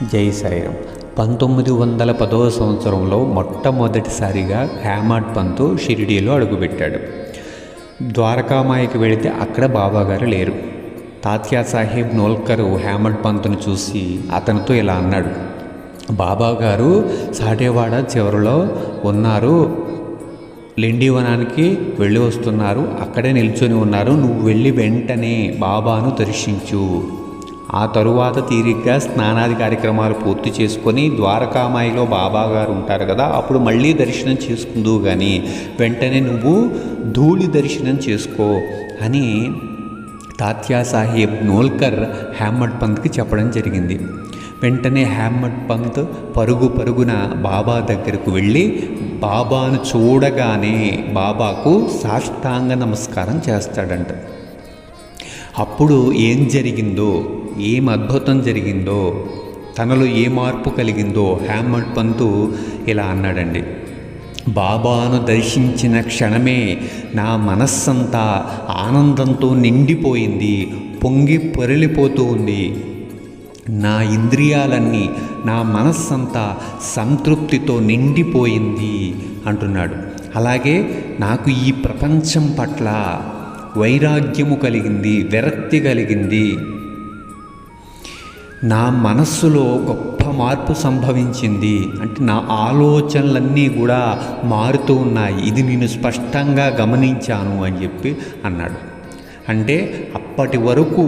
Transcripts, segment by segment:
జై సాయిరామ్. 1910వ సంవత్సరంలో మొట్టమొదటిసారిగా హేమాడ్ పంతు షిరిడీలో అడుగుపెట్టాడు. ద్వారకామాయికి వెళితే అక్కడ బాబాగారు లేరు. తాత్యా సాహెబ్ నోల్కర్ హేమాడ్ పంతును చూసి అతనితో ఇలా అన్నాడు, బాబాగారు సాటేవాడ చివరిలో ఉన్నారు, లెండివనానికి వెళ్ళి వస్తున్నారు, అక్కడే నిల్చొని ఉన్నారు, నువ్వు వెళ్ళి వెంటనే బాబాను దర్శించు. ఆ తరువాత తీరిగ్గా స్నానాది కార్యక్రమాలు పూర్తి చేసుకొని ద్వారకామాయిలో బాబాగారు ఉంటారు కదా, అప్పుడు మళ్ళీ దర్శనం చేసుకుందువు కానీ వెంటనే నువ్వు ధూళి దర్శనం చేసుకో అని తాత్యా సాహెబ్ నోల్కర్ హేమాడ్ పంత్కి చెప్పడం జరిగింది. వెంటనే హేమాడ్ పంత్ పరుగున బాబా దగ్గరకు వెళ్ళి బాబాను చూడగానే బాబాకు సాష్టాంగ నమస్కారం చేస్తాడంట. అప్పుడు ఏం జరిగిందో, ఏం అద్భుతం జరిగిందో, తనలో ఏ మార్పు కలిగిందో హేమాడ్ పంతు ఇలా అన్నాడండి, బాబాను దర్శించిన క్షణమే నా మనస్సంతా ఆనందంతో నిండిపోయింది, పొంగి పొరలిపోతూ ఉంది, నా ఇంద్రియాలన్నీ, నా మనస్సంతా సంతృప్తితో నిండిపోయింది అంటున్నాడు. అలాగే నాకు ఈ ప్రపంచం పట్ల వైరాగ్యము కలిగింది, విరక్తి కలిగింది, నా మనస్సులో గొప్ప మార్పు సంభవించింది, అంటే నా ఆలోచనలన్నీ కూడా మారుతూ ఉన్నాయి, ఇది నేను స్పష్టంగా గమనించాను అని చెప్పి అన్నాడు. అంటే అప్పటి వరకు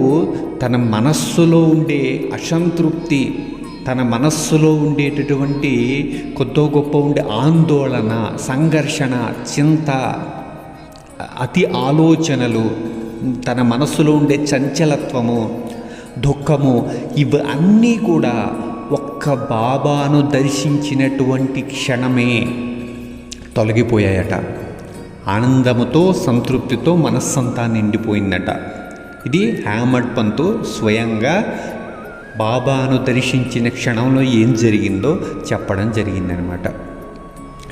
తన మనస్సులో ఉండే అసంతృప్తి, తన మనస్సులో ఉండేటటువంటి కొద్దో గొప్ప ఉండే ఆందోళన, సంఘర్షణ, చింత, అతి ఆలోచనలు, తన మనస్సులో ఉండే చంచలత్వము, దుఃఖము, ఇవన్నీ కూడా ఒక్క బాబాను దర్శించినటువంటి క్షణమే తొలగిపోయాయట. ఆనందముతో సంతృప్తితో మనస్సంతా నిండిపోయిందట. ఇది హేమాడ్ పంతు స్వయంగా బాబాను దర్శించిన క్షణంలో ఏం జరిగిందో చెప్పడం జరిగిందనమాట.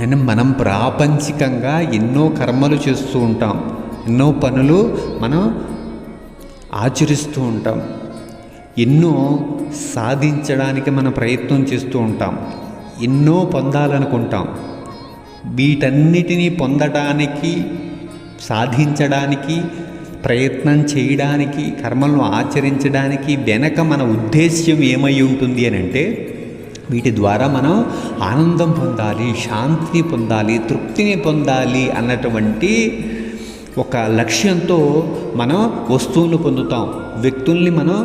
అండ్ మనం ప్రాపంచికంగా ఎన్నో కర్మలు చేస్తూ ఉంటాం, ఎన్నో పనులు మనం ఆచరిస్తూ ఉంటాం, ఎన్నో సాధించడానికి మనం ప్రయత్నం చేస్తూ ఉంటాం, ఎన్నో పొందాలనుకుంటాం. వీటన్నిటినీ పొందడానికి, సాధించడానికి, ప్రయత్నం చేయడానికి, కర్మలను ఆచరించడానికి వెనక మన ఉద్దేశ్యం ఏమై ఉంటుంది అని అంటే, వీటి ద్వారా మనం ఆనందం పొందాలి, శాంతిని పొందాలి, తృప్తిని పొందాలి అన్నటువంటి ఒక లక్ష్యంతో మనం వస్తువులను పొందుతాం, వ్యక్తుల్ని మనం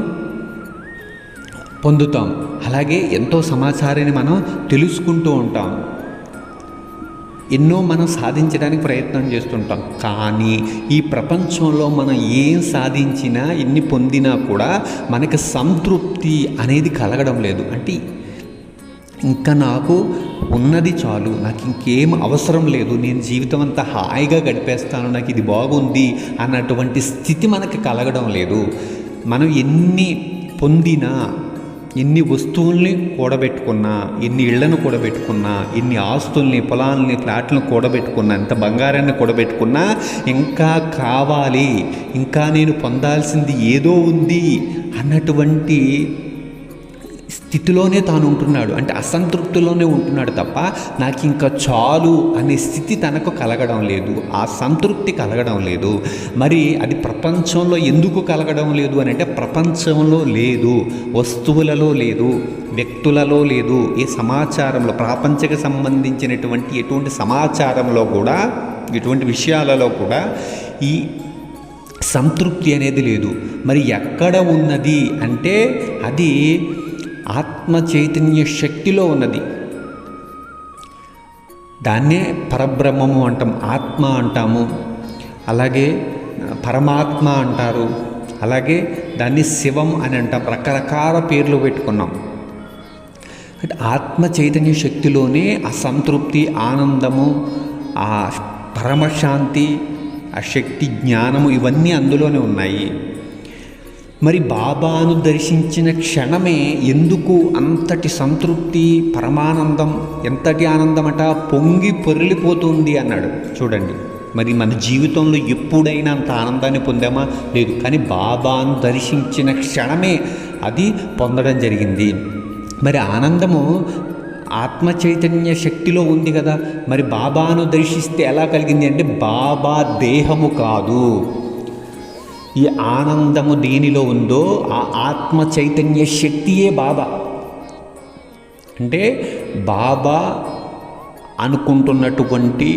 పొందుతాం, అలాగే ఎంతో సమాచారాన్ని మనం తెలుసుకుంటూ ఉంటాం, ఎన్నో మనం సాధించడానికి ప్రయత్నం చేస్తుంటాం. కానీ ఈ ప్రపంచంలో మనం ఏం సాధించినా, ఎన్ని పొందినా కూడా మనకి సంతృప్తి అనేది కలగడం లేదు. అంటే ఇంకా నాకు ఉన్నది చాలు, నాకు ఇంకేం అవసరం లేదు, నేను జీవితం అంతా హాయిగా గడిపేస్తాను, నాకు ఇది బాగుంది అన్నటువంటి స్థితి మనకి కలగడం లేదు. మనం ఎన్ని పొందినా, ఎన్ని వస్తువుల్ని కూడబెట్టుకున్నా, ఎన్ని ఇళ్లను కూడబెట్టుకున్నా, ఎన్ని ఆస్తుల్ని, పొలాల్ని, ఫ్లాట్లను కూడబెట్టుకున్నా, ఎంత బంగారాన్ని కూడబెట్టుకున్నా ఇంకా కావాలి, ఇంకా నేను పొందాల్సింది ఏదో ఉంది అన్నటువంటి స్థితిలోనే తాను ఉంటున్నాడు. అంటే అసంతృప్తిలోనే ఉంటున్నాడు తప్ప నాకు ఇంకా చాలు అనే స్థితి తనకు కలగడం లేదు, ఆ సంతృప్తి కలగడం లేదు. మరి అది ప్రపంచంలో ఎందుకు కలగడం లేదు అని అంటే, ప్రపంచంలో లేదు, వస్తువులలో లేదు, వ్యక్తులలో లేదు, ఏ సమాచారంలో, ప్రాపంచిక సంబంధించినటువంటి ఎటువంటి సమాచారంలో కూడా, ఎటువంటి విషయాలలో కూడా ఈ సంతృప్తి అనేది లేదు. మరి ఎక్కడ ఉన్నది అంటే అది ఆత్మ చైతన్య శక్తిలో ఉన్నది. దాన్నే పరబ్రహ్మము అంటాం, ఆత్మ అంటాము, అలాగే పరమాత్మ అంటారు, అలాగే దాన్ని శివం అని అంటాం, రకరకాల పేర్లు పెట్టుకున్నాం. అంటే ఆత్మ చైతన్య శక్తిలోనే ఆ సంతృప్తి, ఆనందము, ఆ పరమశాంతి, ఆ శక్తి, జ్ఞానము ఇవన్నీ అందులోనే ఉన్నాయి. మరి బాబాను దర్శించిన క్షణమే ఎందుకు అంతటి సంతృప్తి, పరమానందం, ఎంతటి ఆనందమట, పొంగి పొరలిపోతుంది అన్నాడు. చూడండి, మరి మన జీవితంలో ఎప్పుడైనా అంత ఆనందాన్ని పొందామా? లేదు. కానీ బాబాను దర్శించిన క్షణమే అది పొందడం జరిగింది. మరి ఆనందము ఆత్మ చైతన్య శక్తిలో ఉంది కదా, మరి బాబాను దర్శిస్తే ఎలా కలిగింది అంటే బాబా దేహము కాదు. ఈ ఆనందము దేనిలో ఉందో ఆ ఆత్మ చైతన్య శక్తియే బాబా. అంటే బాబా అనుకుంటున్నటువంటి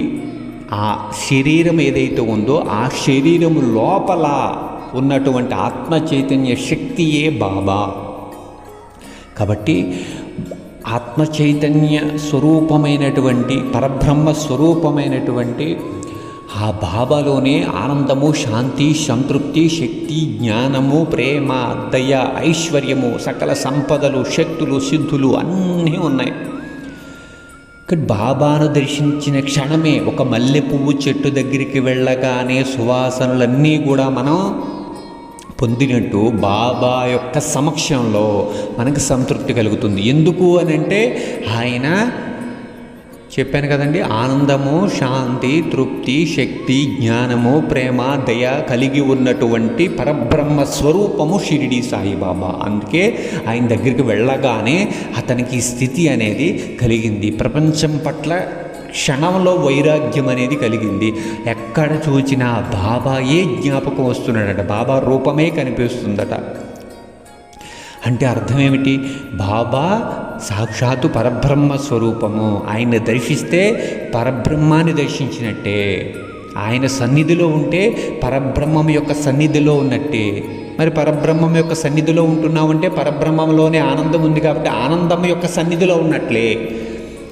ఆ శరీరం ఏదైతే ఉందో ఆ శరీరము లోపల ఉన్నటువంటి ఆత్మ చైతన్య శక్తియే బాబా. కాబట్టి ఆత్మ చైతన్య స్వరూపమైనటువంటి పరబ్రహ్మ స్వరూపమైనటువంటి ఆ బాబాలోనే ఆనందము, శాంతి, సంతృప్తి, శక్తి, జ్ఞానము, ప్రేమ, దయ, ఐశ్వర్యము, సకల సంపదలు, శక్తులు, సిద్ధులు అన్నీ ఉన్నాయి. ఇక్కడ బాబాను దర్శించిన క్షణమే ఒక మల్లె పువ్వు చెట్టు దగ్గరికి వెళ్ళగానే సువాసనలన్నీ కూడా మనం పొందినట్టు బాబా యొక్క సమక్షంలో మనకు సంతృప్తి కలుగుతుంది. ఎందుకు అని అంటే ఆయన చెప్పాను కదండి, ఆనందము, శాంతి, తృప్తి, శక్తి, జ్ఞానము, ప్రేమ, దయ కలిగి ఉన్నటువంటి పరబ్రహ్మ స్వరూపము షిరిడి సాయిబాబా. అందుకే ఆయన దగ్గరికి వెళ్ళగానే అతనికి స్థితి అనేది కలిగింది. ప్రపంచం పట్ల క్షణంలో వైరాగ్యం అనేది కలిగింది. ఎక్కడ చూసినా బాబాయే జ్ఞాపకం వస్తున్నాడట, బాబా రూపమే కనిపిస్తుందట. అంటే అర్థం ఏమిటి? బాబా సాక్షాత్తు పరబ్రహ్మ స్వరూపము. ఆయన్ని దర్శిస్తే పరబ్రహ్మాన్ని దర్శించినట్టే. ఆయన సన్నిధిలో ఉంటే పరబ్రహ్మం యొక్క సన్నిధిలో ఉన్నట్టే. మరి పరబ్రహ్మం యొక్క సన్నిధిలో ఉంటున్నామంటే పరబ్రహ్మంలోనే ఆనందం ఉంది కాబట్టి ఆనందం యొక్క సన్నిధిలో ఉన్నట్లే.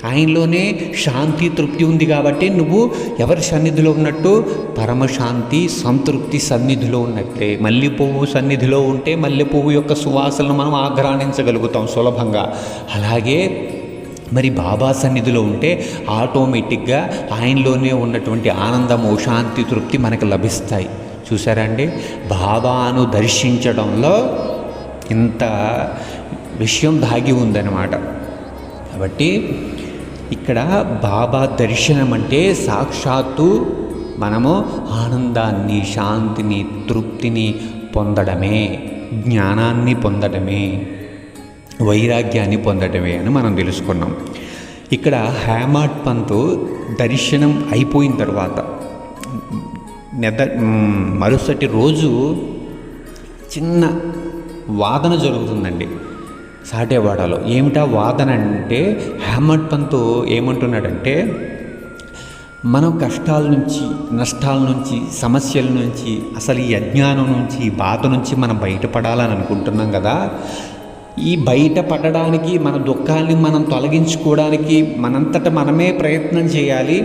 ఆయనలోనే శాంతి, తృప్తి ఉంది కాబట్టి నువ్వు ఎవరి సన్నిధిలో ఉన్నట్టు? పరమశాంతి, సంతృప్తి సన్నిధిలో ఉన్నట్లే. మల్లెపువ్వు సన్నిధిలో ఉంటే మల్లెపువ్వు యొక్క సువాసనను మనం ఆఘ్రాణించగలుగుతాం సులభంగా. అలాగే మరి బాబా సన్నిధిలో ఉంటే ఆటోమేటిక్గా ఆయనలోనే ఉన్నటువంటి ఆనందము, శాంతి, తృప్తి మనకు లభిస్తాయి. చూసారా అండి, బాబాను దర్శించడంలో ఇంత విషయం దాగి ఉందన్నమాట. కాబట్టి ఇక్కడ బాబా దర్శనం అంటే సాక్షాత్తు మనము ఆనందాన్ని, శాంతిని, తృప్తిని పొందడమే, జ్ఞానాన్ని పొందడమే, వైరాగ్యాన్ని పొందడమే అని మనం తెలుసుకున్నాం. ఇక్కడ హేమాడ్ పంత్ దర్శనం అయిపోయిన తర్వాత మరుసటి రోజు చిన్న వాదన జరుగుతుందండి సాటేవాడలో. ఏమిటా వాదన అంటే హేమాడ్ పంత్ ఏమంటున్నాడంటే, మనం కష్టాల నుంచి, నష్టాల నుంచి, సమస్యల నుంచి, అసలు ఈ అజ్ఞానం నుంచి, ఈ బాధ నుంచి మనం బయటపడాలని అనుకుంటున్నాం కదా. ఈ బయటపడడానికి, మన దుఃఖాన్ని మనం తొలగించుకోవడానికి మనంతట మనమే ప్రయత్నం చేయాలి,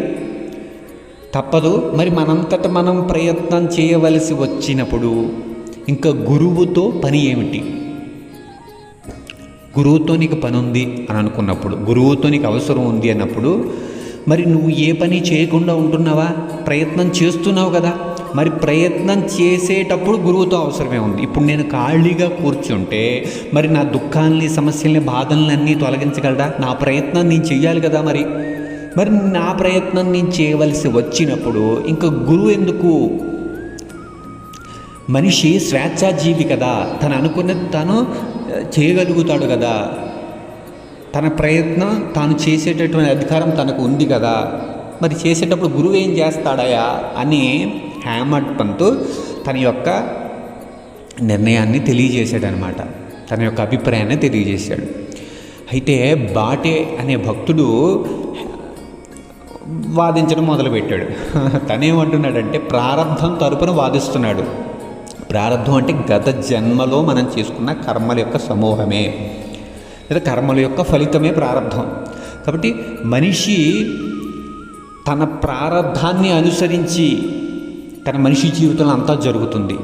తప్పదు. మరి మనంతట మనం ప్రయత్నం చేయవలసి వచ్చినప్పుడు ఇంకా గురువుతో పని ఏమిటి? గురువుతో నీకు పని ఉంది అని అనుకున్నప్పుడు, గురువుతో నీకు అవసరం ఉంది అన్నప్పుడు మరి నువ్వు ఏ పని చేయకుండా ఉంటున్నావా? ప్రయత్నం చేస్తున్నావు కదా. మరి ప్రయత్నం చేసేటప్పుడు గురువుతో అవసరమే ఉంది. ఇప్పుడు నేను ఖాళీగా కూర్చుంటే మరి నా దుఃఖాన్ని, సమస్యల్ని, బాధల్ని అన్నీ తొలగించగలరా? నా ప్రయత్నం నేను చెయ్యాలి కదా. మరి నా ప్రయత్నం నేను చేయవలసి వచ్చినప్పుడు ఇంకా గురువు ఎందుకు? మనిషి స్వేచ్ఛాజీవి కదా, తను అనుకున్నది తాను చేయగలుగుతాడు కదా, తన ప్రయత్నం తాను చేసేటటువంటి అధికారం తనకు ఉంది కదా. మరి చేసేటప్పుడు గురువు ఏం చేస్తాడయా అని హేమాడ్ పంత్ తన యొక్క నిర్ణయాన్ని తెలియజేశాడనమాట, తన యొక్క అభిప్రాయాన్ని తెలియజేశాడు. అయితే బాటే అనే భక్తుడు వాదించడం మొదలుపెట్టాడు. తనేమంటున్నాడంటే ప్రారంభం తరపున వాదిస్తున్నాడు. ప్రారంధం అంటే గత జన్మలో మనం చేసుకున్న కర్మల యొక్క సమూహమే, లేదా కర్మల యొక్క ఫలితమే ప్రారంధం. కాబట్టి మనిషి తన ప్రారంధాన్ని అనుసరించి తన మనిషి జీవితంలో అంతా జరుగుతుంది.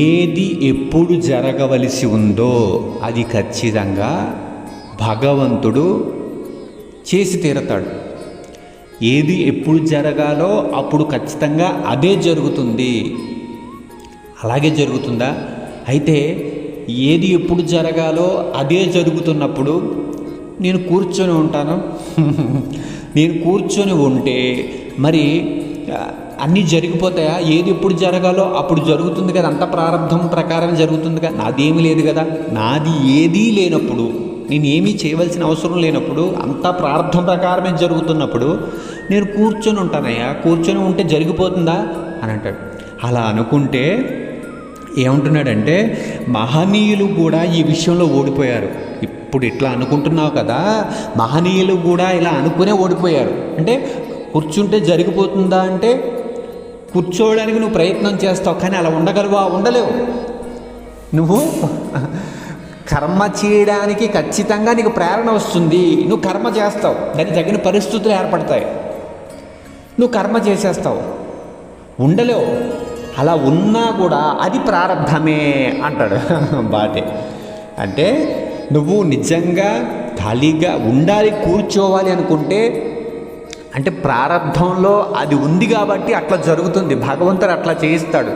ఏది ఎప్పుడు జరగవలసి ఉందో అది ఖచ్చితంగా భగవంతుడు చేసి తీరతాడు. ఏది ఎప్పుడు జరగాలో అప్పుడు ఖచ్చితంగా అదే జరుగుతుంది. అలాగే జరుగుతుందా? అయితే ఏది ఎప్పుడు జరగాలో అదే జరుగుతున్నప్పుడు నేను కూర్చొని ఉంటాను. నేను కూర్చొని ఉంటే మరి అన్నీ జరిగిపోతాయా? ఏది ఎప్పుడు జరగాలో అప్పుడు జరుగుతుంది కదా, అంత ప్రారంభం ప్రకారం జరుగుతుంది కదా. నాదేమీ లేదు కదా. నాది ఏదీ లేనప్పుడు, నేనేమీ చేయవలసిన అవసరం లేనప్పుడు, అంతా ప్రారంభం ప్రకారమే జరుగుతున్నప్పుడు నేను కూర్చొని ఉంటానయ్యా. కూర్చొని ఉంటే జరిగిపోతుందా అని అంటాడు. అలా అనుకుంటే ఏమంటున్నాడంటే, మహనీయులు కూడా ఈ విషయంలో ఓడిపోయారు. ఇప్పుడు ఇట్లా అనుకుంటున్నావు కదా, మహనీయులు కూడా ఇలా అనుకునే ఓడిపోయారు. అంటే కూర్చుంటే జరిగిపోతుందా అంటే, కూర్చోవడానికి నువ్వు ప్రయత్నం చేస్తావు, కానీ అలా ఉండగలవా? ఉండలేవు. నువ్వు కర్మ చేయడానికి ఖచ్చితంగా నీకు ప్రేరణ వస్తుంది, నువ్వు కర్మ చేస్తావు, దానికి తగిన పరిస్థితులు ఏర్పడతాయి, నువ్వు కర్మ చేసేస్తావు, ఉండలేవు. అలా ఉన్నా కూడా అది ప్రారంభమే అంటాడు బాటే. అంటే నువ్వు నిజంగా ఖాళీగా ఉండాలి, కూర్చోవాలి అనుకుంటే, అంటే ప్రారంభంలో అది ఉంది కాబట్టి అట్లా జరుగుతుంది, భగవంతుడు అట్లా చేయిస్తాడు.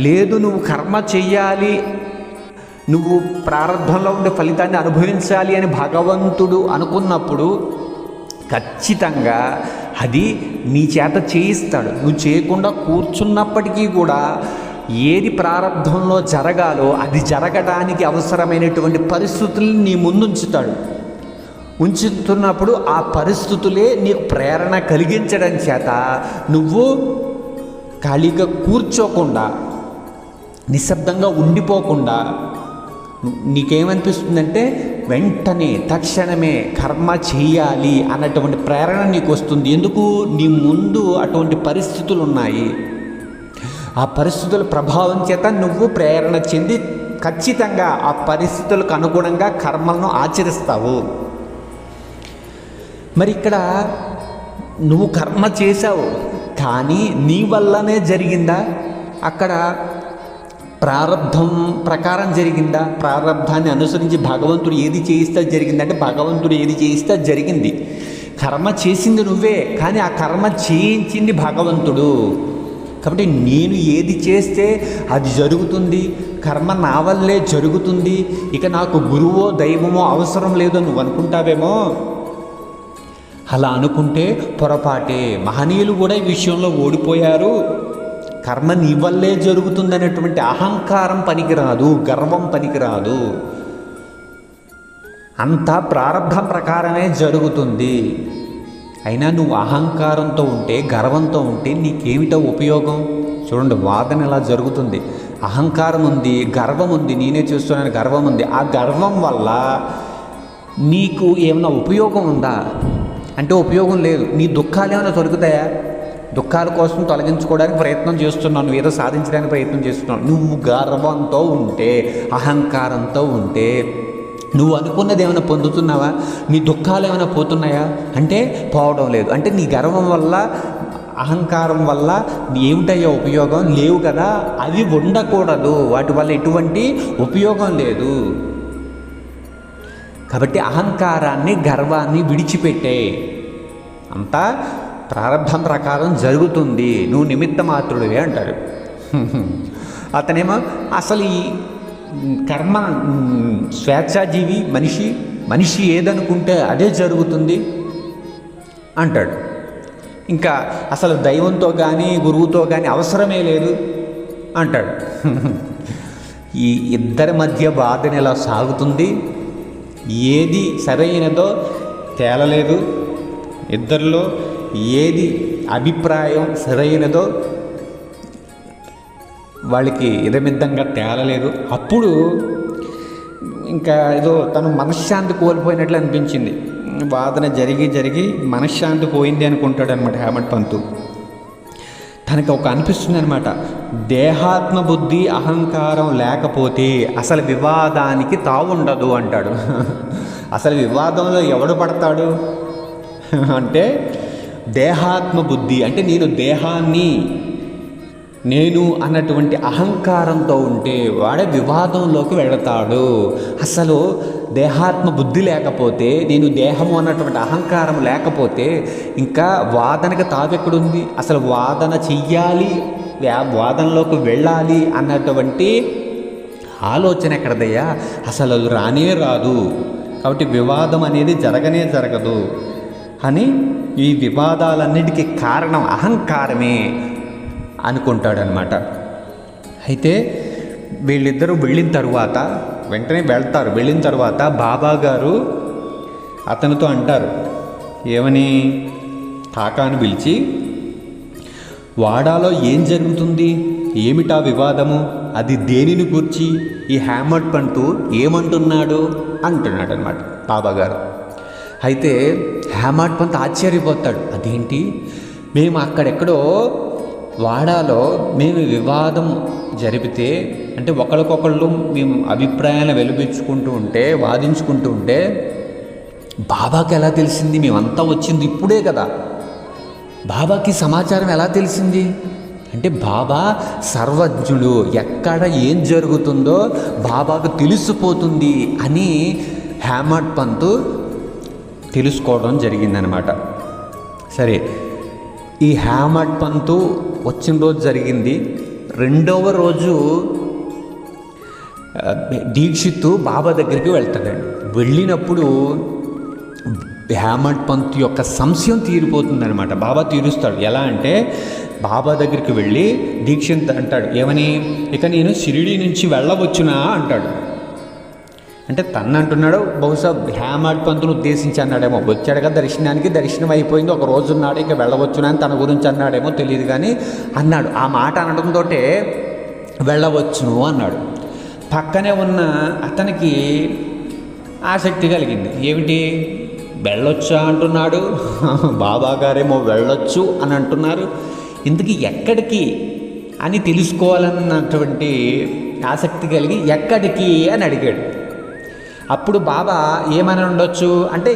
లేదు నువ్వు కర్మ చెయ్యాలి, నువ్వు ప్రారంభంలో ఉండే ఫలితాన్ని అనుభవించాలి అని భగవంతుడు అనుకున్నప్పుడు ఖచ్చితంగా అది నీ చేత చేయిస్తాడు. నువ్వు చేయకుండా కూర్చున్నప్పటికీ కూడా ఏది ప్రారంభంలో జరగాలో అది జరగడానికి అవసరమైనటువంటి పరిస్థితులను నీ ముందుంచుతాడు. ఉంచుతున్నప్పుడు ఆ పరిస్థితులే నీకు ప్రేరణ కలిగించడం చేత నువ్వు ఖాళీగా కూర్చోకుండా, నిశ్శబ్దంగా ఉండిపోకుండా నీకేమనిపిస్తుందంటే వెంటనే తక్షణమే కర్మ చేయాలి అన్నటువంటి ప్రేరణ నీకు వస్తుంది. ఎందుకు? నీ ముందు అటువంటి పరిస్థితులు ఉన్నాయి. ఆ పరిస్థితుల ప్రభావం చేత నువ్వు ప్రేరణ చెంది ఖచ్చితంగా ఆ పరిస్థితులకు అనుగుణంగా కర్మలను ఆచరిస్తావు. మరి ఇక్కడ నువ్వు కర్మ చేశావు, కానీ నీ వల్లనే జరిగిందా? అక్కడ ప్రారంధం ప్రకారం జరిగిందా? ప్రారంధాన్ని అనుసరించి భగవంతుడు ఏది చేయిస్తే జరిగిందంటే, భగవంతుడు ఏది చేయిస్తే జరిగింది. కర్మ చేసింది నువ్వే, కానీ ఆ కర్మ చేయించింది భగవంతుడు. కాబట్టి నేను ఏది చేస్తే అది జరుగుతుంది, కర్మ నా వల్లే జరుగుతుంది, ఇక నాకు గురువో దైవమో అవసరం లేదో నువ్వు అనుకుంటావేమో. అలా అనుకుంటే పొరపాటే. మహనీయులు కూడా ఈ విషయంలో ఓడిపోయారు. కర్మ నీ వల్లే జరుగుతుందనేటువంటి అహంకారం పనికిరాదు, గర్వం పనికిరాదు. అంతా ప్రారంభం ప్రకారమే జరుగుతుంది. అయినా నువ్వు అహంకారంతో ఉంటే, గర్వంతో ఉంటే నీకేమిటో ఉపయోగం? చూడండి, వాదన ఎలా జరుగుతుంది. అహంకారం ఉంది, గర్వం ఉంది, నేనే చూస్తున్నాను గర్వం ఉంది. ఆ గర్వం వల్ల నీకు ఏమైనా ఉపయోగం ఉందా అంటే ఉపయోగం లేదు. నీ దుఃఖాలు ఏమైనా దొరుకుతాయా? దుఃఖాల కోసం తొలగించుకోవడానికి ప్రయత్నం చేస్తున్నావు, నువ్వు ఏదో సాధించడానికి ప్రయత్నం చేస్తున్నావు. నువ్వు గర్వంతో ఉంటే, అహంకారంతో ఉంటే నువ్వు అనుకున్నది ఏమైనా పొందుతున్నావా? నీ దుఃఖాలు ఏమైనా పోతున్నాయా అంటే పోవడం లేదు. అంటే నీ గర్వం వల్ల, అహంకారం వల్ల ఏమిటయ్యా ఉపయోగం? లేవు కదా. అవి ఉండకూడదు, వాటి వల్ల ఎటువంటి ఉపయోగం లేదు. కాబట్టి అహంకారాన్ని, గర్వాన్ని విడిచిపెట్టే. అంతా ప్రారంభం ప్రకారం జరుగుతుంది, నువ్వు నిమిత్త మాత్రుడివే అంటారు. అతనేమో అసలు ఈ కర్మ స్వేచ్ఛాజీవి, మనిషి ఏదనుకుంటే అదే జరుగుతుంది అంటాడు. ఇంకా అసలు దైవంతో కానీ గురువుతో కానీ అవసరమే లేదు అంటాడు. ఈ ఇద్దరి మధ్య వాదన ఎలా సాగుతుంది? ఏది సరైనదో తేలలేదు. ఇద్దరిలో ఏది అభిప్రాయం సరైనదో వాళ్ళకి ఇదమిద్దంగా తేలలేదు. అప్పుడు ఇంకా ఏదో తను మనశ్శాంతి కోల్పోయినట్లు అనిపించింది. వాదన జరిగి మనశ్శాంతి పోయింది అనుకుంటాడు అనమాట హేమంత్ పంతు. తనకు ఒక అనిపిస్తుంది అనమాట, దేహాత్మ బుద్ధి అహంకారం లేకపోతే అసలు వివాదానికి తావుండదు అంటాడు. అసలు వివాదంలో ఎవడు పడతాడు అంటే దేహాత్మ బుద్ధి, అంటే నేను అన్నటువంటి అహంకారంతో ఉంటే వాడే వివాదంలోకి వెళతాడు. అసలు దేహాత్మ బుద్ధి లేకపోతే, నేను దేహము అన్నటువంటి అహంకారం లేకపోతే ఇంకా వాదనకు తావెక్కడుంది? అసలు వాదన చెయ్యాలి, వాదనలోకి వెళ్ళాలి అన్నటువంటి ఆలోచన ఎక్కడదయ్యా? అసలు అది రానే రాదు. కాబట్టి వివాదం అనేది జరగదు అని, ఈ వివాదాలన్నిటికీ కారణం అహంకారమే అనుకుంటాడనమాట. అయితే వీళ్ళిద్దరూ వెళ్ళిన తర్వాత వెంటనే వెళ్తారు. వెళ్ళిన తర్వాత బాబాగారు అతనితో అంటారు, ఏమని, కాకాను పిలిచి, వాడాలో ఏం జరుగుతుంది, ఏమిటా వివాదము, అది దేనిని గూర్చి, ఈ హ్యామర్డ్ పంతు ఏమంటున్నాడు అంటున్నాడు అనమాట బాబాగారు. అయితే హ్యామర్డ్ పంత్ ఆశ్చర్యపోతాడు, అదేంటి, మేము అక్కడెక్కడో వాడాలో మేము వివాదం జరిపితే, అంటే ఒకరికొకళ్ళు మేము అభిప్రాయాలను వెలిపించుకుంటూ ఉంటే, వాదించుకుంటూ ఉంటే బాబాకి ఎలా తెలిసింది, మేమంతా వచ్చింది ఇప్పుడే కదా, బాబాకి సమాచారం ఎలా తెలిసింది అంటే, బాబా సర్వజ్ఞుడు, ఎక్కడ ఏం జరుగుతుందో బాబాకు తెలిసిపోతుంది అని హ్యామర్డ్ పంతు తెలుసుకోవడం జరిగిందనమాట. సరే, ఈ హ్యామర్డ్ పంతు వచ్చిన రోజు జరిగింది. రెండవ రోజు దీక్షిత్ బాబా దగ్గరికి వెళ్తాడండి. వెళ్ళినప్పుడు హ్యామర్డ్ పంత్ యొక్క సంశయం తీరిపోతుందనమాట. బాబా తీరుస్తాడు. ఎలా అంటే, బాబా దగ్గరికి వెళ్ళి దీక్షిత్ అంటాడు, ఏమని, ఇక నేను షిరిడీ నుంచి వెళ్ళవచ్చునా అంటాడు. అంటే తను అంటున్నాడు, బహుశా హ్యామర్డ్ పంతును ఉద్దేశించి అన్నాడేమో. వచ్చాడు కదా దర్శనానికి, దర్శనం అయిపోయింది, ఒక రోజు ఉన్నాడు, ఇక వెళ్ళవచ్చునా అని తన గురించి అన్నాడేమో తెలియదు, కానీ అన్నాడు. ఆ మాట అనడంతో వెళ్ళవచ్చును అన్నాడు. పక్కనే ఉన్న అతనికి ఆసక్తి కలిగింది. ఏమిటి, వెళ్ళొచ్చా అంటున్నాడు, బాబాగారేమో వెళ్ళొచ్చు అని అంటున్నారు, ఇందుకు ఎక్కడికి అని తెలుసుకోవాలన్నటువంటి ఆసక్తి కలిగి ఎక్కడికి అని అడిగాడు. అప్పుడు బాబా ఏమని ఉండొచ్చు అంటే,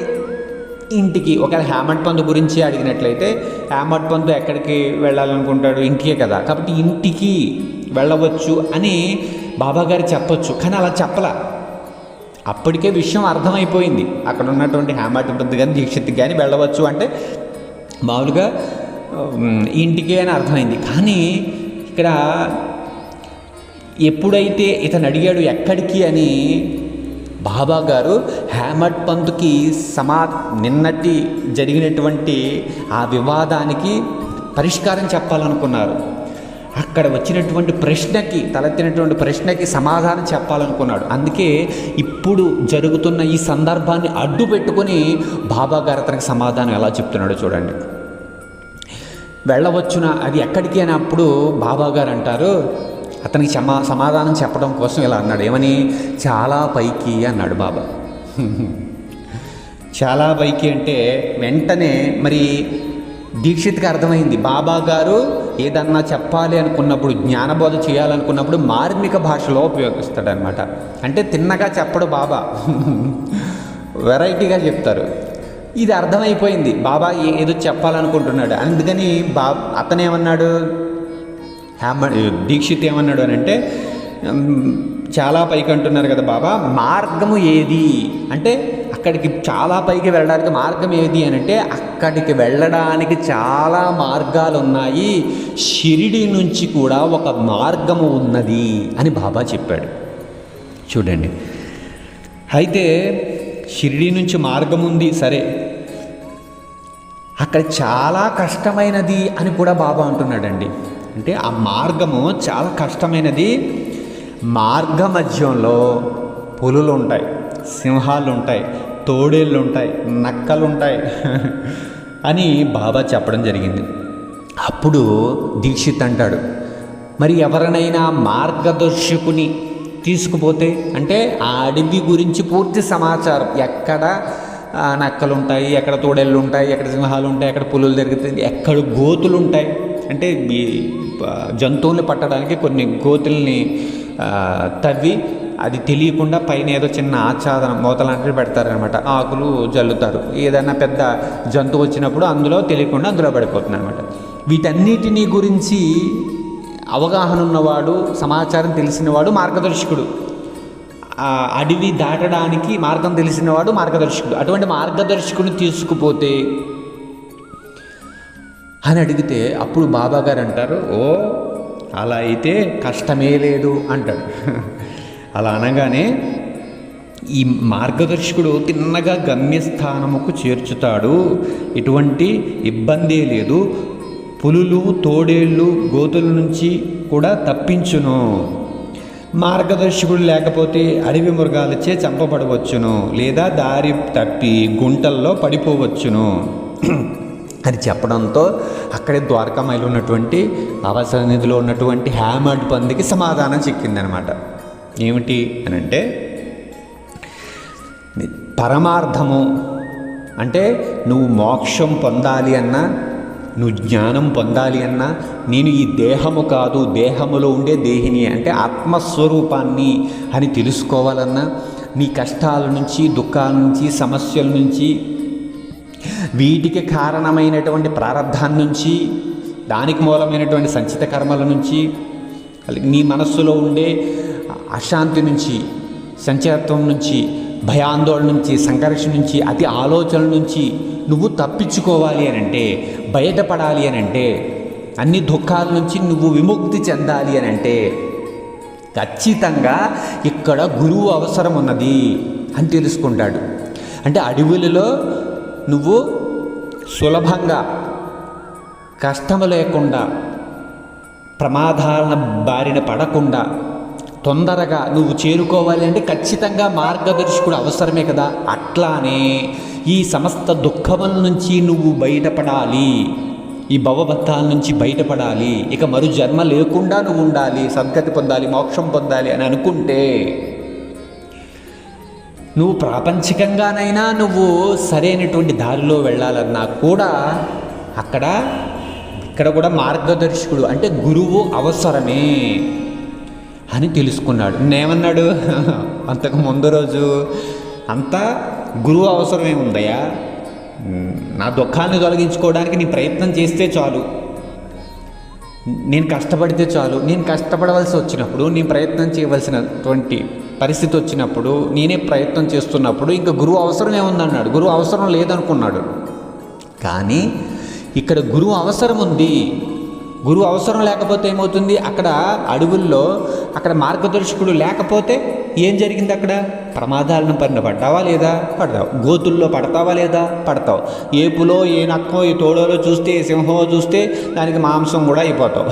ఇంటికి. ఒకవేళ హ్యామర్డ్ పంతు గురించి అడిగినట్లయితే హ్యామర్డ్ పంతు ఎక్కడికి వెళ్ళాలనుకుంటాడు, ఇంటికే కదా, కాబట్టి ఇంటికి వెళ్ళవచ్చు అని బాబాగారు చెప్పొచ్చు. కానీ అలా చెప్పలా. అప్పటికే విషయం అర్థమైపోయింది. అక్కడ ఉన్నటువంటి హ్యామర్డ్ పంతు కానీ దీక్షిత్ కానీ వెళ్ళవచ్చు అంటే మామూలుగా ఇంటికే అని అర్థమైంది. కానీ ఇక్కడ ఎప్పుడైతే ఇతను అడిగాడు ఎక్కడికి అని, బాబాగారు హ్యామర్డ్ పంతుకి నిన్నటి జరిగినటువంటి ఆ వివాదానికి పరిష్కారం చెప్పాలనుకున్నారు. అక్కడ వచ్చినటువంటి ప్రశ్నకి, తలెత్తినటువంటి ప్రశ్నకి సమాధానం చెప్పాలనుకున్నాడు. అందుకే ఇప్పుడు జరుగుతున్న ఈ సందర్భాన్ని అడ్డు పెట్టుకొని బాబాగారు అతనికి సమాధానం ఎలా చెప్తున్నాడో చూడండి. వెళ్ళవచ్చున, అది ఎక్కడికి అని అప్పుడు బాబాగారు అంటారు, అతనికి సమాధానం చెప్పడం కోసం ఇలా అన్నాడు. ఏమని, చాలా పైకి అన్నాడు బాబా. చాలా పైకి అంటే వెంటనే మరి దీక్షిత్కి అర్థమైంది. బాబా గారు ఏదన్నా చెప్పాలి అనుకున్నప్పుడు, జ్ఞానబోధ చేయాలనుకున్నప్పుడు మార్మిక భాషలో ఉపయోగిస్తాడనమాట. అంటే తిన్నగా చెప్పడు బాబా, వెరైటీగా చెప్తారు. ఇది అర్థమైపోయింది, బాబా ఏదో చెప్పాలనుకుంటున్నాడు. అందుకని అతనేమన్నాడు, దీక్షిత్ ఏమన్నాడు అని అంటే, చాలా పైకి అంటున్నారు కదా బాబా, మార్గము ఏది అంటే, అక్కడికి చాలా పైకి వెళ్ళడానికి మార్గం ఏది అని అంటే, అక్కడికి వెళ్ళడానికి చాలా మార్గాలు ఉన్నాయి, షిరిడి నుంచి కూడా ఒక మార్గము ఉన్నది అని బాబా చెప్పాడు. చూడండి, అయితే షిరిడి నుంచి మార్గం ఉంది, సరే, అక్కడ చాలా కష్టమైనది అని కూడా బాబా అంటున్నాడండి. అంటే ఆ మార్గము చాలా కష్టమైనది. మార్గ మధ్యంలో పులులు ఉంటాయి, సింహాలు ఉంటాయి, తోడేళ్ళు ఉంటాయి, నక్కలు ఉంటాయి అని బాబా చెప్పడం జరిగింది. అప్పుడు దీక్షిత్ అంటాడు, మరి ఎవరినైనా మార్గదర్శకుని తీసుకుపోతే, అంటే ఆ అడవి గురించి పూర్తి సమాచారం, ఎక్కడ నక్కలు ఉంటాయి, ఎక్కడ తోడేళ్ళు ఉంటాయి, ఎక్కడ సింహాలు ఉంటాయి, ఎక్కడ పులులు తిరుగుతాయి, ఎక్కడ గోతులు ఉంటాయి, అంటే జంతువుల్ని పట్టడానికి కొన్ని గోతుల్ని తవ్వి అది తెలియకుండా పైన ఏదో చిన్న ఆచ్ఛాదనం మూతలాంటివి పెడతారనమాట, ఆకులు జల్లుతారు. ఏదైనా పెద్ద జంతువు వచ్చినప్పుడు అందులో తెలియకుండా అందులో పడిపోతుంది అనమాట. వీటన్నిటినీ గురించి అవగాహన ఉన్నవాడు, సమాచారం తెలిసినవాడు మార్గదర్శకుడు. అడవి దాటడానికి మార్గం తెలిసినవాడు మార్గదర్శకుడు. అటువంటి మార్గదర్శకుని తీసుకుపోతే అని అడిగితే అప్పుడు బాబాగారు అంటారు, ఓ అలా అయితే కష్టమే లేదు అంటాడు. అలా అనగానే ఈ మార్గదర్శకుడు తిన్నగా గమ్యస్థానముకు చేర్చుతాడు, ఎటువంటి ఇబ్బంది లేదు, పులులు, తోడేళ్ళు, గోతుల నుంచి కూడా తప్పించును. మార్గదర్శకుడు లేకపోతే అడవి మృగాలచే చంపబడవచ్చును, లేదా దారి తప్పి గుంటల్లో పడిపోవచ్చును అని చెప్పడంతో అక్కడే ద్వారకామాయిలో ఉన్నటువంటి అవసర నిధిలో ఉన్నటువంటి హ్యామర్డ్ పందికి సమాధానం చిక్కిందనమాట. ఏమిటి అని అంటే, పరమార్థము అంటే నువ్వు మోక్షం పొందాలి అన్నా, నువ్వు జ్ఞానం పొందాలి అన్నా, నేను ఈ దేహము కాదు, దేహములో ఉండే దేహిని అంటే ఆత్మస్వరూపాన్ని అని తెలుసుకోవాలన్నా, నీ కష్టాల నుంచి, దుఃఖాల నుంచి, సమస్యల నుంచి, వీటికి కారణమైనటువంటి ప్రారంధాన్ని నుంచి, దానికి మూలమైనటువంటి సంచిత కర్మల నుంచి, నీ మనస్సులో ఉండే అశాంతి నుంచి, సంచరత్వం నుంచి, భయాందోళన నుంచి, సంఘర్షణ నుంచి, అతి ఆలోచనల నుంచి నువ్వు తప్పించుకోవాలి అని అంటే, బయటపడాలి అని అంటే, అన్ని దుఃఖాల నుంచి నువ్వు విముక్తి చెందాలి అని అంటే ఖచ్చితంగా ఇక్కడ గురువు అవసరం ఉన్నది అని తెలుసుకుంటాడు. అంటే అడవులలో నువ్వు సులభంగా, కష్టము లేకుండా, ప్రమాదాల బారిన పడకుండా తొందరగా నువ్వు చేరుకోవాలి అంటే ఖచ్చితంగా మార్గదర్శకుడు అవసరమే కదా. అట్లానే ఈ సమస్త దుఃఖముల నుంచి నువ్వు బయటపడాలి, ఈ భవబద్ధాల నుంచి బయటపడాలి, ఇక మరు జన్మ లేకుండా నువ్వు ఉండాలి, సద్గతి పొందాలి, మోక్షం పొందాలి అని అనుకుంటే, నువ్వు ప్రాపంచికంగానైనా నువ్వు సరైనటువంటి దారిలో వెళ్ళాలన్నా కూడా ఇక్కడ కూడా మార్గదర్శకుడు అంటే గురువు అవసరమే అని తెలుసుకున్నాడు. నేమన్నాడు అంతకు ముందు రోజు, అంతా గురువు అవసరమే ఉందయ్యా, నా దుఃఖాన్ని తొలగించుకోవడానికి నీ ప్రయత్నం చేస్తే చాలు, నేను కష్టపడితే చాలు. నేను కష్టపడవలసి వచ్చినప్పుడు, నేను ప్రయత్నం చేయవలసినటువంటి పరిస్థితి వచ్చినప్పుడు, నేనే ప్రయత్నం చేస్తున్నప్పుడు ఇంకా గురువు అవసరం ఏముందన్నాడు. గురువు అవసరం లేదనుకున్నాడు. కానీ ఇక్కడ గురువు అవసరం ఉంది. గురువు అవసరం లేకపోతే ఏమవుతుంది, అక్కడ అడవుల్లో అక్కడ మార్గదర్శకుడు లేకపోతే ఏం జరిగింది, అక్కడ ప్రమాదాలను పడ్డావా లేదా, పడతావు. గోతుల్లో పడతావా లేదా, పడతావు. ఏపులో, ఏ నక్కో, ఏ తోడలో చూస్తే, ఏ సింహమో చూస్తే దానికి మాంసం కూడా అయిపోతావు,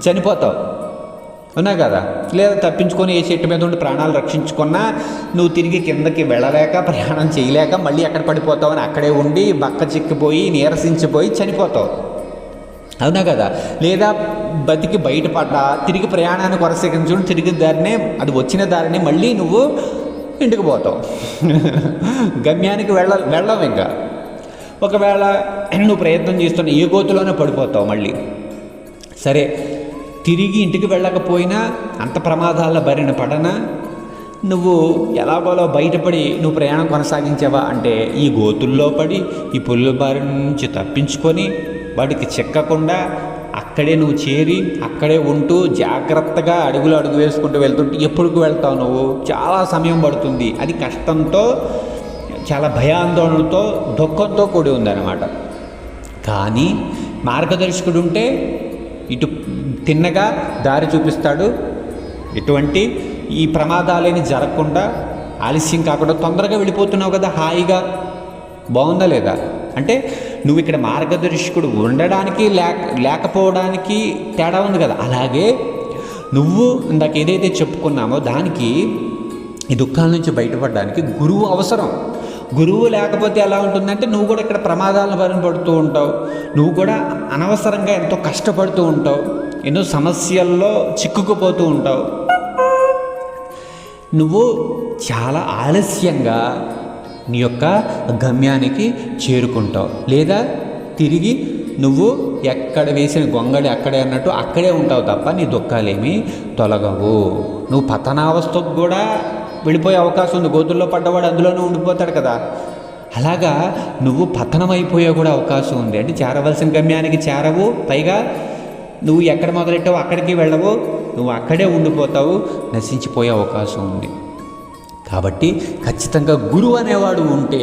చనిపోతావు, అవునా కదా. లేదా తప్పించుకొని ఏ చెట్టు మీద ఉండి ప్రాణాలు రక్షించుకున్నా నువ్వు తిరిగి కిందకి వెళ్ళలేక, ప్రయాణం చేయలేక మళ్ళీ ఎక్కడ పడిపోతావు అని అక్కడే ఉండి బక్క చిక్కిపోయి నీరసించిపోయి చనిపోతావు, అవునా కదా. లేదా బతికి బయటపడ్డా తిరిగి ప్రయాణాన్ని కొనసాగించుకుని తిరిగి దారినే, అది వచ్చిన దారిని మళ్ళీ నువ్వు ఇంటికి పోతావు, గమ్యానికి వెళ్ళవు. ఇంకా ఒకవేళ నువ్వు ప్రయత్నం చేస్తున్న ఏ గోతులోనే పడిపోతావు మళ్ళీ. సరే, తిరిగి ఇంటికి వెళ్ళకపోయినా, అంత ప్రమాదాల బారిన పడనా, నువ్వు ఎలాగోలో బయటపడి నువ్వు ప్రయాణం కొనసాగించావా అంటే, ఈ గోతుల్లో పడి ఈ పుల్ల బారి నుంచి తప్పించుకొని వాటికి చిక్కకుండా అక్కడే నువ్వు చేరి అక్కడే ఉంటూ జాగ్రత్తగా అడుగులు అడుగు వేసుకుంటూ వెళ్తుంటే ఎప్పుడుకు వెళ్తావు నువ్వు, చాలా సమయం పడుతుంది. అది కష్టంతో, చాలా భయాందోళనతో, దుఃఖంతో కూడి ఉందన్నమాట. కానీ మార్గదర్శకుడు ఉంటే ఇటు తిన్నగా దారి చూపిస్తాడు. ఎటువంటి ఈ ప్రమాదాలేని జరగకుండా, ఆలస్యం కాకుండా తొందరగా వెళ్ళిపోతున్నావు కదా హాయిగా. బాగుందా లేదా? అంటే నువ్వు ఇక్కడ మార్గదర్శకుడు ఉండడానికి లేకపోవడానికి తేడా ఉంది కదా. అలాగే నువ్వు ఇందాక ఏదైతే చెప్పుకున్నామో దానికి, ఈ దుఃఖాల నుంచి బయటపడడానికి గురువు అవసరం. గురువు లేకపోతే ఎలా ఉంటుందంటే, నువ్వు కూడా ఇక్కడ ప్రమాదాలను బారిన పడుతూ ఉంటావు, నువ్వు కూడా అనవసరంగా ఎంతో కష్టపడుతూ ఉంటావు, ఎన్నో సమస్యల్లో చిక్కుకుపోతూ ఉంటావు, నువ్వు చాలా ఆలస్యంగా నీ యొక్క గమ్యానికి చేరుకుంటావు. లేదా తిరిగి నువ్వు ఎక్కడ వేసిన గొంగడి అక్కడే అన్నట్టు అక్కడే ఉంటావు తప్ప నీ దుఃఖాలేమీ తొలగవు. నువ్వు పతనావస్థకు కూడా వెళ్ళిపోయే అవకాశం ఉంది. గోతుల్లో పడ్డవాడు అందులోనే ఉండిపోతాడు కదా. అలాగా నువ్వు పతనం అయిపోయే కూడా అవకాశం ఉంది. అంటే చేరవలసిన గమ్యానికి చేరవు, పైగా నువ్వు ఎక్కడ మొదలెట్టావో అక్కడికి వెళ్ళవు, నువ్వు అక్కడే ఉండిపోతావు, నశించిపోయే అవకాశం ఉంది. కాబట్టి ఖచ్చితంగా గురువు అనేవాడు ఉంటే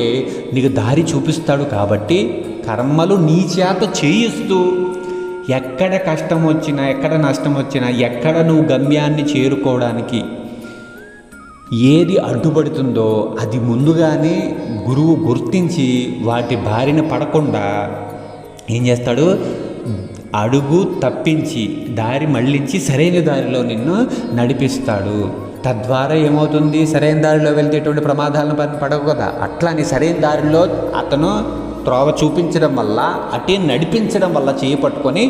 నీకు దారి చూపిస్తాడు. కాబట్టి కర్మలు నీ చేత చేయిస్తూ, ఎక్కడ కష్టం వచ్చినా, ఎక్కడ నష్టం వచ్చినా, ఎక్కడ నువ్వు గమ్యాన్ని చేరుకోవడానికి ఏది అడ్డుపడుతుందో అది ముందుగానే గురువు గుర్తించి వాటి బారిన పడకుండా ఏం చేస్తాడు, అడుగు తప్పించి దారి మళ్ళించి సరైన దారిలో నిన్ను నడిపిస్తాడు. తద్వారా ఏమవుతుంది, సరైన దారిలో వెళ్తే ఎటువంటి ప్రమాదాలను పడవు కదా. అట్లా నీ సరైన దారిలో అతను త్రోవ చూపించడం వల్ల, అటే నడిపించడం వల్ల చేపట్టుకొని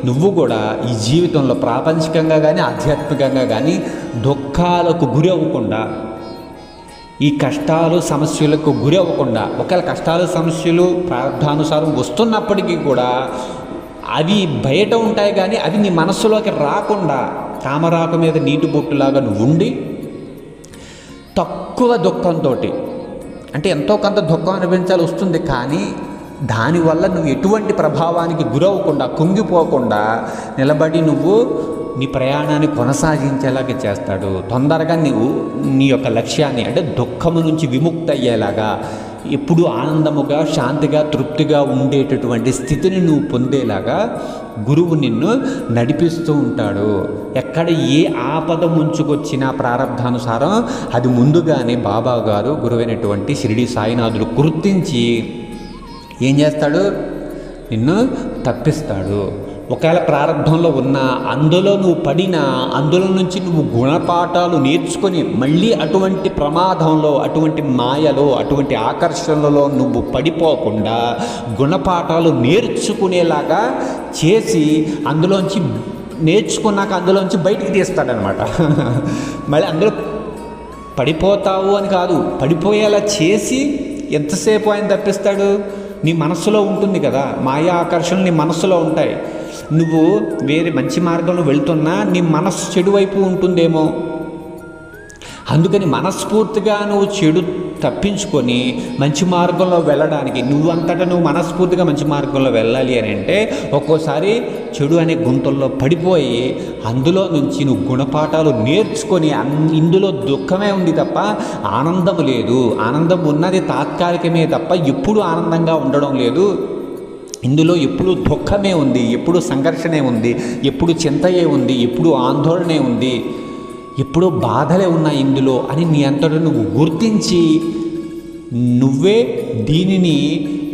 నువ్వు కూడా ఈ జీవితంలో ప్రాపంచికంగా కానీ ఆధ్యాత్మికంగా కానీ దుఃఖాలకు గురి అవ్వకుండా, ఈ కష్టాలు సమస్యలకు గురి అవ్వకుండా, ఒకవేళ కష్టాలు సమస్యలు ప్రార్థానుసారం వస్తున్నప్పటికీ కూడా అవి బయట ఉంటాయి కానీ అవి నీ మనస్సులోకి రాకుండా తామరాకు మీద నీటి బొట్టులాగా నువ్వు ఉండి తక్కువ దుఃఖంతో, అంటే ఎంతో కొంత దుఃఖం అనిపించాలి వస్తుంది, కానీ దానివల్ల నువ్వు ఎటువంటి ప్రభావానికి గురవ్వకుండా కుంగిపోకుండా నిలబడి నువ్వు నీ ప్రయాణాన్ని కొనసాగించేలాగా చేస్తాడు. తొందరగా నువ్వు నీ యొక్క లక్ష్యాన్ని, అంటే దుఃఖము నుంచి విముక్తి అయ్యేలాగా, ఎప్పుడు ఆనందముగా శాంతిగా తృప్తిగా ఉండేటటువంటి స్థితిని నువ్వు పొందేలాగా గురువు నిన్ను నడిపిస్తూ ఉంటాడు. ఎక్కడ ఏ ఆపద ముంచుకొచ్చినా ప్రారంధానుసారం అది ముందుగానే బాబా గారు గురువైనటువంటి షిరిడి సాయినాథుడు గుర్తించి ఏం చేస్తాడు, నిన్ను తప్పిస్తాడు. ఒకవేళ ప్రారంభంలో ఉన్న అందులో నువ్వు పడినా అందులో నుంచి నువ్వు గుణపాఠాలు నేర్చుకొని మళ్ళీ అటువంటి ప్రమాదంలో, అటువంటి మాయలో, అటువంటి ఆకర్షణలలో నువ్వు పడిపోకుండా గుణపాఠాలు నేర్చుకునేలాగా చేసి అందులోంచి నేర్చుకున్నాక అందులోంచి బయటికి తీస్తాడనమాట. మళ్ళీ అందులో పడిపోతావు అని కాదు, పడిపోయేలా చేసి ఎంతసేపు ఆయన తప్పిస్తాడు. నీ మనస్సులో ఉంటుంది కదా, మాయా ఆకర్షణలు నీ మనస్సులో ఉంటాయి. నువ్వు వేరే మంచి మార్గంలో వెళ్తున్నా నీ మనస్సు చెడు వైపు ఉంటుందేమో, అందుకని మనస్ఫూర్తిగా నువ్వు చెడు తప్పించుకొని మంచి మార్గంలో వెళ్ళడానికి నువ్వంతటా నువ్వు మనస్ఫూర్తిగా మంచి మార్గంలో వెళ్ళాలి అని అంటే ఒక్కోసారి చెడు అనే గుంతల్లో పడిపోయి అందులో నుంచి నువ్వు గుణపాఠాలు నేర్చుకొని, ఇందులో దుఃఖమే ఉంది తప్ప ఆనందం లేదు, ఆనందం ఉన్నది తాత్కాలికమే తప్ప ఎప్పుడు ఆనందంగా ఉండడం లేదు, ఇందులో ఎప్పుడు దుఃఖమే ఉంది, ఎప్పుడు సంఘర్షణే ఉంది, ఎప్పుడు చింతయే ఉంది, ఎప్పుడు ఆందోళనే ఉంది, ఎప్పుడో బాధలే ఉన్నాయి ఇందులో అని నీ అంతటా నువ్వు గుర్తించి నువ్వే దీనిని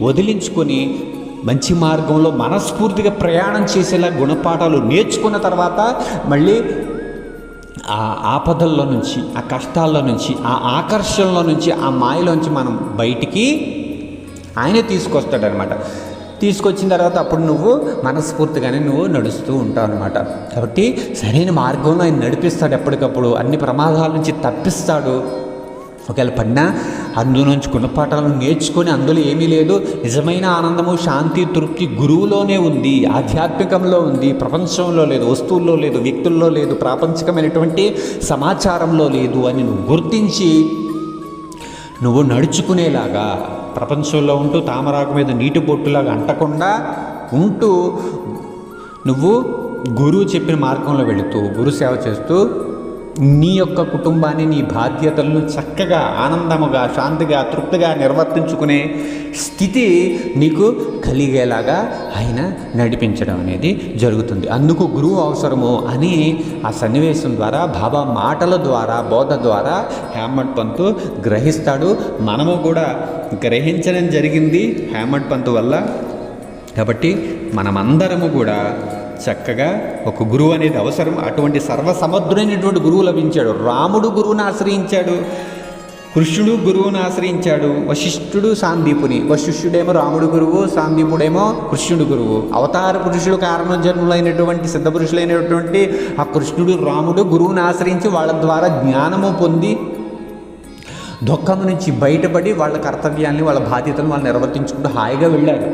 వదిలించుకొని మంచి మార్గంలో మనస్ఫూర్తిగా ప్రయాణం చేసేలా గుణపాఠాలు నేర్చుకున్న తర్వాత మళ్ళీ ఆ ఆపదల్లో నుంచి, ఆ కష్టాల్లో నుంచి, ఆ ఆకర్షణలో నుంచి, ఆ మాయలోంచి మనం బయటికి ఆయనే తీసుకొస్తాడనమాట. తీసుకొచ్చిన తర్వాత అప్పుడు నువ్వు మనస్ఫూర్తిగానే నువ్వు నడుస్తూ ఉంటావు అనమాట. కాబట్టి సరైన మార్గంలో ఆయన నడిపిస్తాడు, ఎప్పటికప్పుడు అన్ని ప్రమాదాల నుంచి తప్పిస్తాడు. ఒకవేళ పడినా అందులోంచి గుణపాఠాలను నేర్చుకొని అందులో ఏమీ లేదు, నిజమైన ఆనందము శాంతి తృప్తి గురువులోనే ఉంది, ఆధ్యాత్మికంలో ఉంది, ప్రపంచంలో లేదు, వస్తువుల్లో లేదు, వ్యక్తుల్లో లేదు, ప్రాపంచికమైనటువంటి సమాచారంలో లేదు అని నువ్వు గుర్తించి నువ్వు నడుచుకునేలాగా ప్రపంచంలో ఉంటూ తామరాకు మీద నీటి బొట్టులాగా అంటకుండా ఉంటూ నువ్వు గురువు చెప్పిన మార్గంలో వెళుతూ గురు సేవ చేస్తూ నీ యొక్క కుటుంబాన్ని, నీ బాధ్యతలను చక్కగా ఆనందముగా శాంతిగా తృప్తిగా నిర్వర్తించుకునే స్థితి నీకు కలిగేలాగా ఆయన నడిపించడం అనేది జరుగుతుంది. అందుకు గురువు అవసరము అని ఆ సన్నివేశం ద్వారా, బాబా మాటల ద్వారా, బోధ ద్వారా హేమడ్ పంతు గ్రహిస్తాడు. మనము కూడా గ్రహించడం జరిగింది హేమడ్ పంతు వల్ల. కాబట్టి మనమందరము కూడా చక్కగా ఒక గురువు అనేది అవసరం. అటువంటి సర్వసమర్థుడైనటువంటి గురువు లభించాడు. రాముడు గురువుని ఆశ్రయించాడు, కృష్ణుడు గురువుని ఆశ్రయించాడు, వశిష్ఠుడు సాందీపుని. వశిష్ఠుడేమో రాముడు గురువు, సాందీపుడేమో కృష్ణుడు గురువు. అవతార పురుషులు కారణజన్ములైనటువంటి సిద్ధపురుషులైనటువంటి ఆ కృష్ణుడు రాముడు గురువుని ఆశ్రయించి వాళ్ళ ద్వారా జ్ఞానము పొంది దుఃఖం నుంచి బయటపడి వాళ్ళ కర్తవ్యాన్ని, వాళ్ళ బాధ్యతలను వాళ్ళు నిర్వర్తించుకుంటూ హాయిగా వెళ్ళారు.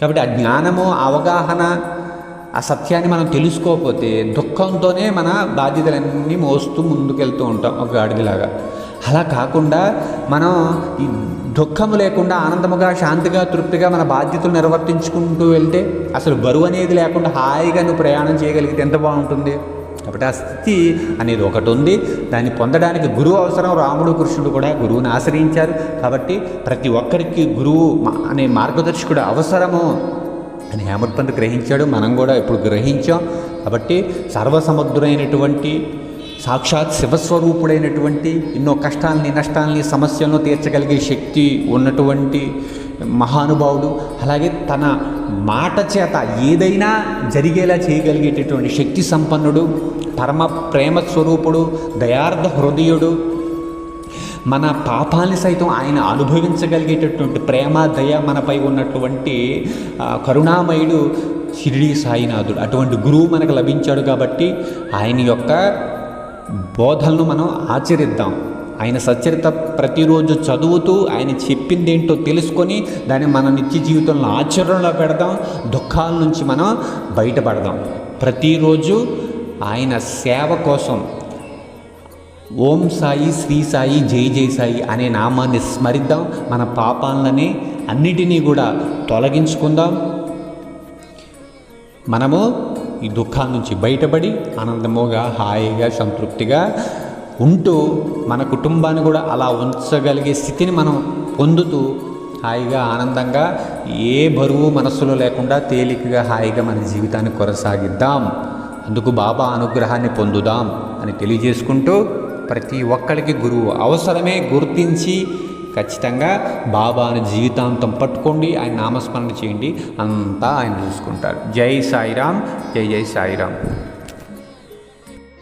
కాబట్టి ఆ జ్ఞానము, అవగాహన, ఆ సత్యాన్ని మనం తెలుసుకోకపోతే దుఃఖంతోనే మన బాధ్యతలన్నీ మోస్తూ ముందుకెళ్తూ ఉంటాం ఒక గాడిదలాగా. అలా కాకుండా మనం ఈ దుఃఖము లేకుండా ఆనందముగా శాంతిగా తృప్తిగా మన బాధ్యతలు నిర్వర్తించుకుంటూ వెళ్తే అసలు బరువు అనేది లేకుండా హాయిగా నువ్వు ప్రయాణం చేయగలిగితే ఎంత బాగుంటుంది. కాబట్టి ఆ స్థితి అనేది ఒకటి ఉంది. దాన్ని పొందడానికి గురువు అవసరం. రాముడు కృష్ణుడు కూడా గురువుని ఆశ్రయించారు. కాబట్టి ప్రతి ఒక్కరికి గురువు అనే మార్గదర్శకుడు అవసరము అని హేమడ్ పంత్ గ్రహించాడు. మనం కూడా ఇప్పుడు గ్రహించాం. కాబట్టి సర్వసముద్రైనటువంటి సాక్షాత్ శివస్వరూపుడైనటువంటి ఎన్నో కష్టాలని, నష్టాలని, సమస్యలను తీర్చగలిగే శక్తి ఉన్నటువంటి మహానుభావుడు. అలాగే తన మాట చేత ఏదైనా జరిగేలా చేయగలిగేటటువంటి శక్తి సంపన్నుడు, పరమ ప్రేమ స్వరూపుడు, దయార్థ హృదయుడు. మన పాపాన్ని సైతం ఆయన అనుభవించగలిగేటటువంటి ప్రేమ దయ మనపై ఉన్నటువంటి కరుణామయుడు షిరిడీ సాయినాథుడు. అటువంటి గురువు మనకు లభించాడు కాబట్టి ఆయన యొక్క బోధనను మనం ఆచరిద్దాం. ఆయన సచ్చరిత ప్రతిరోజు చదువుతూ ఆయన చెప్పింది ఏంటో తెలుసుకొని దాన్ని మన నిత్య జీవితంలో ఆచరణలో పెడదాం. దుఃఖాల నుంచి మనం బయటపడదాం. ప్రతిరోజు ఆయన సేవ కోసం ఓం సాయి, శ్రీ సాయి, జై జై సాయి అనే నామాన్ని స్మరిద్దాం. మన పాపాలని అన్నిటినీ కూడా తొలగించుకుందాం. మనము ఈ దుఃఖాల నుంచి బయటపడి ఆనందముగా, హాయిగా, సంతృప్తిగా ఉంటూ మన కుటుంబాన్ని కూడా అలా ఉంచగలిగే స్థితిని మనం పొందుతూ హాయిగా, ఆనందంగా, ఏ బరువు మనస్సులో లేకుండా తేలికగా హాయిగా మన జీవితాన్ని కొనసాగిద్దాం. అందుకు బాబా అనుగ్రహాన్ని పొందుదాం అని తెలియజేసుకుంటూ, ప్రతి ఒక్కరికి గురువు అవసరమే గుర్తించి ఖచ్చితంగా బాబాను జీవితాంతం పట్టుకోండి. ఆయన నామస్మరణ చేయండి, అంతా ఆయన చూసుకుంటారు. జై సాయిరామ్, జై జై సాయిరామ్.